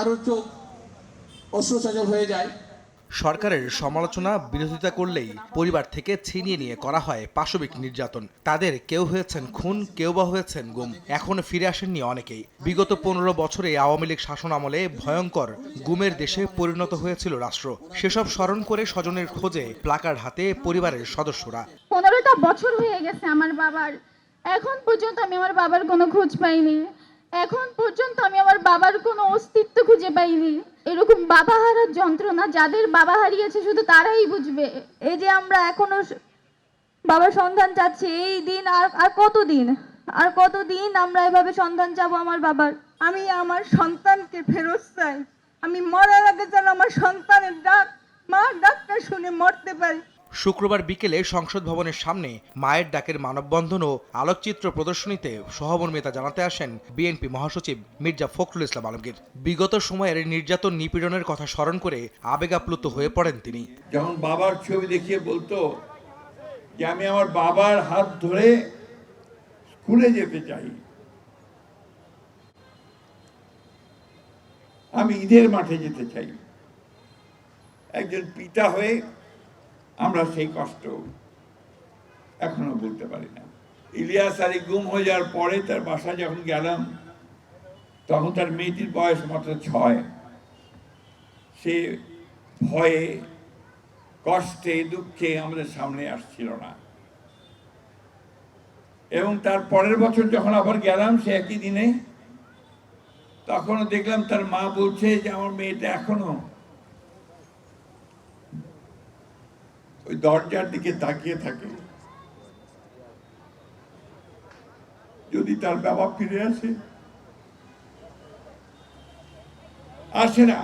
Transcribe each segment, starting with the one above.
আরো চোখ অশ্রুসজল হয়ে যায়। সরকারের সমালোচনা বিরোধিতা করলেই পরিবার থেকে ছিনিয়ে নিয়ে করা হয় পাশবিক নির্যাতন। তাদের কেউ হয়েছেন খুন, কেউ বা হয়েছেন গুম। এখনো ফিরে আসেননি অনেকেই। বিগত 15 বছরে আওয়ামী লীগ শাসন আমলে ভয়ঙ্কর গুমের দেশে পরিণত হয়েছিল রাষ্ট্র। সেসব স্মরণ করে স্বজনের খোঁজে প্লাকার্ড হাতে পরিবারের সদস্যরা। 15টা বছর হয়ে গেছে আমার বাবার, এখন পর্যন্ত আমি আমার বাবার কোনো খোঁজ পাইনি। এখন পর্যন্ত আমি আমার বাবার কোনো অস্তিত্ব খুঁজে পাইনি। এরকম বাবা হারার যন্ত্রণা যাদের বাবা হারিয়েছে শুধু তারাই বুঝবে। এই যে আমরা এখনো বাবার সন্ধান চাচ্ছি, এই দিন আর কতদিন আমরা এভাবে সন্ধান চাবো আমার বাবার। আমি আমার সন্তানকে ফেরত চাই। আমি মরার আগে যেন আমার সন্তানের ডাক, মার ডাকটা শুনে মরতে পারি। শুক্রবার বিকেলে সংসদ ভবনের সামনে মায়ের ডাকের মানববন্ধন ও আলোকচিত্র প্রদর্শনীতে সহমর্মিতা জানাতে আসেন বিএনপি মহাসচিব মির্জা ফখরুল ইসলাম আলমগীর। বিগত সময়ের নির্যাতন নিপীড়নের কথা স্মরণ করে আবেগাপ্লুত হয়ে পড়েন তিনি। যখন বাবার ছবি দেখিয়ে বলতো যে আমি আমার বাবার হাত ধরে স্কুলে যেতে চাই, আমি ঈদের মাঠে যেতে চাই, একজন পিতা হয়ে আমরা সেই কষ্ট এখনো বলতে পারি না। ইলিয়াস আলী গুম হয়ে যাওয়ার পরে তার বাসায় যখন গেলাম, তখন তার মেয়েটির বয়স মাত্র 6। সে ভয়ে, কষ্টে, দুঃখে আমাদের সামনে আসছিল না। এবং তার পরের বছর যখন আবার গেলাম সে একই দিনে, তখনও দেখলাম তার মা বলছে যে আমার মেয়েটা এখনো ওই দরজার দিকে তাকিয়ে থাকে, যদি তার বাবা ফিরে আসে না।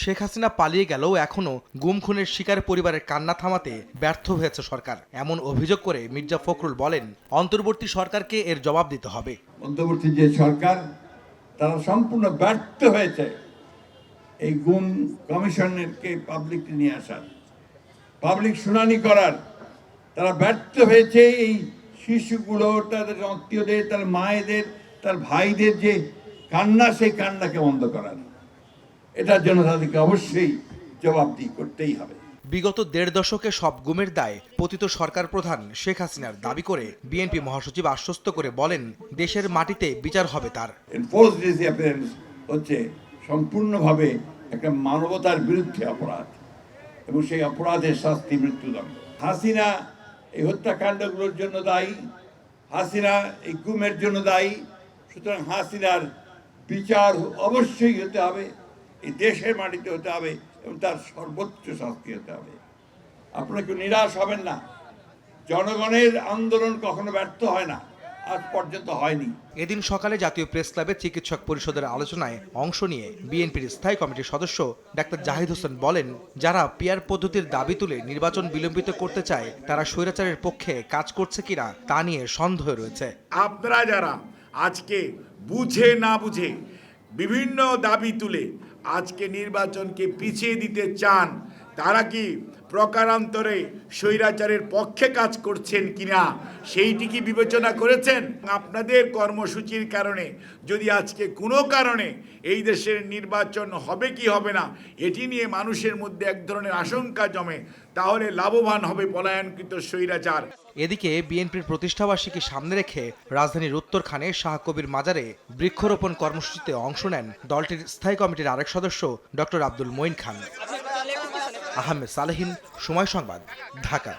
শেখ হাসিনা পালিয়ে গেলেও এখনো গুম খুনের শিকার পরিবারের কান্না থামাতে ব্যর্থ হয়েছে সরকার, এমন অভিযোগ করে মির্জা ফখরুল বলেন, অন্তর্বর্তী সরকারকে এর জবাব দিতে হবে। অন্তর্বর্তী যে সরকার, তারা সম্পূর্ণ ব্যর্থ হয়েছে এই গুম কমিশনকে পাবলিককে নিয়ে আসার, পাবলিক শুনানি করার। তারা ব্যর্থ হয়েছে এই শিশুগুলো, তাদের আত্মীয়দের, তার মায়েদের, তার ভাইদের যে কান্না, সেই কান্নাকে বন্ধ করার। এটার জন্য তাদেরকে অবশ্যই জবাবদিহি করতেই হবে। বিগত 1.5 দশকে সব গুমের দায় পতিত সরকার প্রধান শেখ হাসিনার দাবি করে বিএনপি মহাসচিব আশ্বস্ত করে বলেন, দেশের মাটিতে বিচার হবে তার। এনফোর্স ডিসঅ্যাপিয়ারেন্স হচ্ছে সম্পূর্ণভাবে একটা মানবতার বিরুদ্ধে অপরাধ, এবং সেই অপরাধের শাস্তি মৃত্যুদণ্ড। হাসিনা এই হত্যাকাণ্ডগুলোর জন্য দায়ী, হাসিনা এই গুমের জন্য দায়ী। সুতরাং হাসিনার বিচার অবশ্যই হতে হবে, এই দেশের মাটিতে হতে হবে, এবং তার সর্বোচ্চ শাস্তি হতে হবে। আপনারা কেউ নিরাশ হবেন না, জনগণের আন্দোলন কখনো ব্যর্থ হয় না, আজ পর্যন্ত হয়নি। এদিন সকালে জাতীয় প্রেস ক্লাবে চিকিৎসক পরিষদের আলোচনায় অংশ নিয়ে বিএনপির স্থায়ী কমিটির সদস্য ডাক্তার জাহিদ হোসেন বলেন, যারা পিআর পদ্ধতির দাবি তুলে নির্বাচন বিলম্বিত করতে চায় তারা স্বৈরাচারের পক্ষে কাজ করছে কিনা তা নিয়ে সন্দেহ রয়েছে। আপনারা যারা আজকে বুঝে না বুঝে বিভিন্ন দাবি তুলে আজকে নির্বাচনকে পিছিয়ে দিতে চান, তারা কি প্রকারান্তরে স্বৈরাচারের পক্ষে কাজ করছেন কিনা সেইটি কি বিবেচনা করেছেন? আপনাদের কর্মসূচির কারণে যদি আজকে কোনো কারণে এই দেশের নির্বাচন হবে কি হবে না এটি নিয়ে মানুষের মধ্যে এক ধরনের আশঙ্কা জমে, তাহলে লাভবান হবে পলায়নকৃত স্বৈরাচার। এদিকে বিএনপির প্রতিষ্ঠাবার্ষিকী সামনে রেখে রাজধানীর উত্তরখানে শাহ কবির মাজারে বৃক্ষরোপণ কর্মসূচিতে অংশ নেন দলটির স্থায়ী কমিটির আরেক সদস্য ডক্টর আব্দুল মঈন খান। আহমেদ সালেহীন, সময় সংবাদ, ঢাকা।